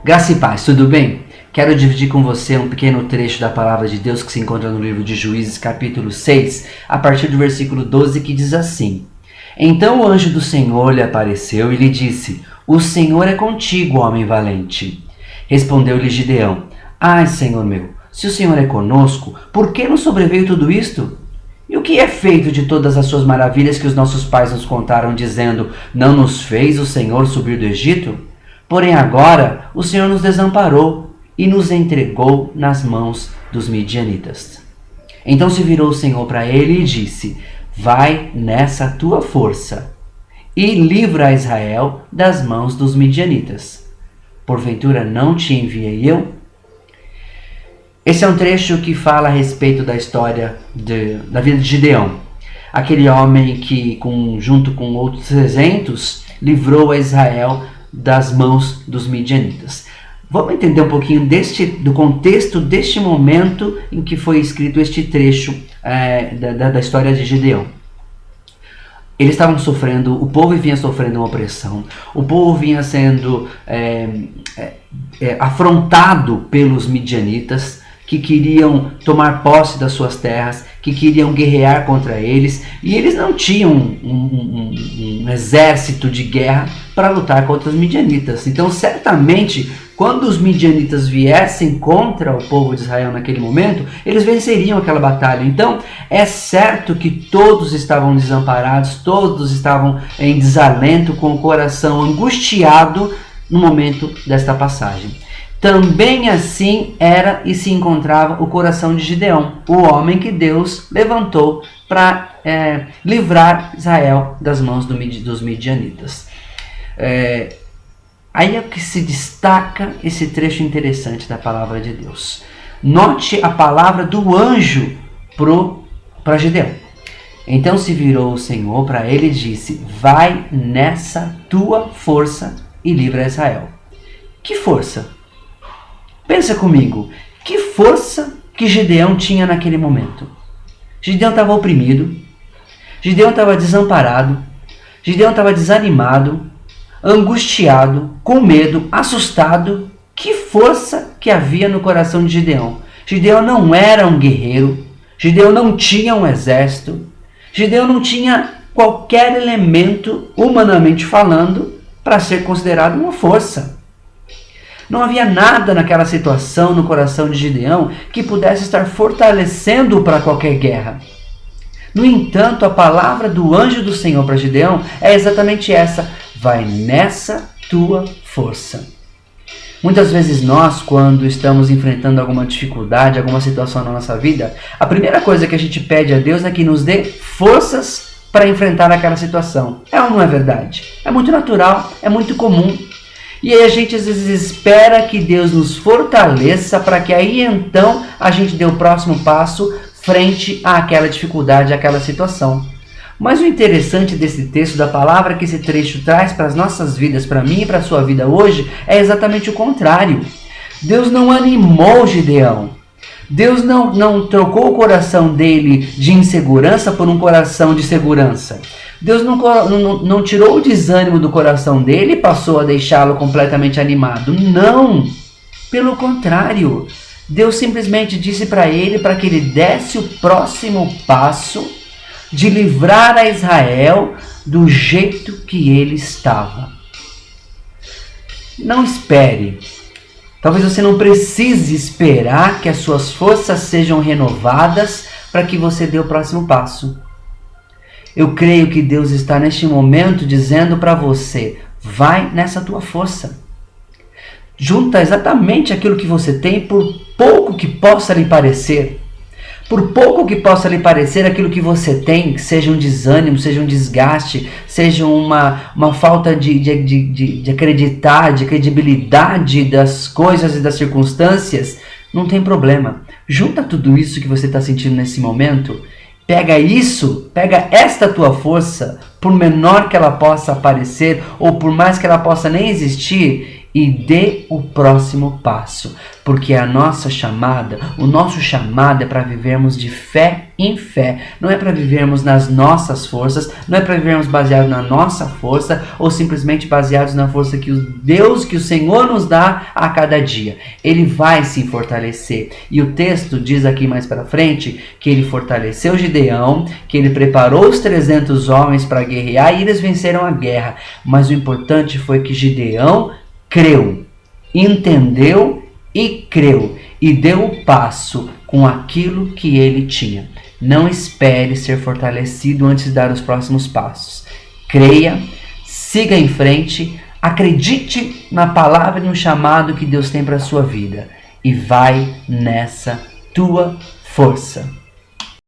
Graça e paz, tudo bem? Quero dividir com você um pequeno trecho da palavra de Deus que se encontra no livro de Juízes, capítulo 6, a partir do versículo 12, que diz assim: Então o anjo do Senhor lhe apareceu e lhe disse: O Senhor é contigo, homem valente. Respondeu-lhe Gideão: Ai, Senhor meu, se o Senhor é conosco, por que nos sobreveio tudo isto? E o que é feito de todas as suas maravilhas que os nossos pais nos contaram, dizendo: Não nos fez o Senhor subir do Egito? Porém agora o Senhor nos desamparou e nos entregou nas mãos dos midianitas. Então se virou o Senhor para ele e disse: Vai nessa tua força e livra a Israel das mãos dos midianitas. Porventura não te enviei eu? Esse é um trecho que fala a respeito da história da vida de Gideão. Aquele homem que, junto com outros 300, livrou a Israel das mãos dos midianitas. Vamos entender um pouquinho do contexto deste momento em que foi escrito este trecho da história de Gideão. Eles estavam sofrendo, o povo vinha sofrendo uma opressão, o povo vinha sendo afrontado pelos midianitas, que queriam tomar posse das suas terras, que queriam guerrear contra eles, e eles não tinham um exército de guerra para lutar contra os midianitas. Então, certamente, quando os midianitas viessem contra o povo de Israel naquele momento, eles venceriam aquela batalha. Então, é certo que todos estavam desamparados, todos estavam em desalento, com o coração angustiado no momento desta passagem. Também assim era e se encontrava o coração de Gideão, o homem que Deus levantou para livrar Israel das mãos dos midianitas. Aí é que se destaca esse trecho interessante da palavra de Deus. Note a palavra do anjo para Gideão. Então se virou o Senhor para ele e disse: Vai nessa tua força e livra Israel. Que força? Pensa comigo, que força que Gideão tinha naquele momento? Gideão estava oprimido, Gideão estava desamparado, Gideão estava desanimado, angustiado, com medo, assustado. Que força que havia no coração de Gideão? Gideão não era um guerreiro, Gideão não tinha um exército, Gideão não tinha qualquer elemento, humanamente falando, para ser considerado uma força. Não havia nada naquela situação no coração de Gideão que pudesse estar fortalecendo-o para qualquer guerra. No entanto, a palavra do anjo do Senhor para Gideão é exatamente essa: vai nessa tua força. Muitas vezes nós, quando estamos enfrentando alguma dificuldade, alguma situação na nossa vida, a primeira coisa que a gente pede a Deus é que nos dê forças para enfrentar aquela situação. É ou não é verdade? É muito natural, é muito comum. E aí a gente às vezes espera que Deus nos fortaleça para que aí então a gente dê o próximo passo frente àquela dificuldade, àquela situação. Mas o interessante desse texto, da palavra que esse trecho traz para as nossas vidas, para mim e para a sua vida hoje, é exatamente o contrário. Deus não animou Gideão. Deus não trocou o coração dele de insegurança por um coração de segurança. Deus não tirou o desânimo do coração dele e passou a deixá-lo completamente animado. Não! Pelo contrário, Deus simplesmente disse para ele para que ele desse o próximo passo de livrar a Israel do jeito que ele estava. Não espere. Talvez você não precise esperar que as suas forças sejam renovadas para que você dê o próximo passo. Eu creio que Deus está neste momento dizendo para você: vai nessa tua força. Junta exatamente aquilo que você tem, por pouco que possa lhe parecer. Por pouco que possa lhe parecer aquilo que você tem, seja um desânimo, seja um desgaste, seja uma falta de acreditar, de credibilidade das coisas e das circunstâncias, não tem problema. Junta tudo isso que você está sentindo nesse momento, pega isso Pega esta tua força, por menor que ela possa parecer, ou por mais que ela possa nem existir, e dê o próximo passo. Porque a nossa chamada, o nosso chamado é para vivermos de fé em fé. Não é para vivermos nas nossas forças, não é para vivermos baseados na nossa força, ou simplesmente baseados na força que o Deus, que o Senhor nos dá a cada dia. Ele vai se fortalecer. E o texto diz aqui mais para frente que ele fortaleceu Gideão, que ele preparou os 300 homens para guerrear e eles venceram a guerra. Mas o importante foi que Gideão creu, entendeu e creu, e deu o passo com aquilo que ele tinha. Não espere ser fortalecido antes de dar os próximos passos. Creia, siga em frente, acredite na palavra e no chamado que Deus tem para a sua vida. E vai nessa tua força.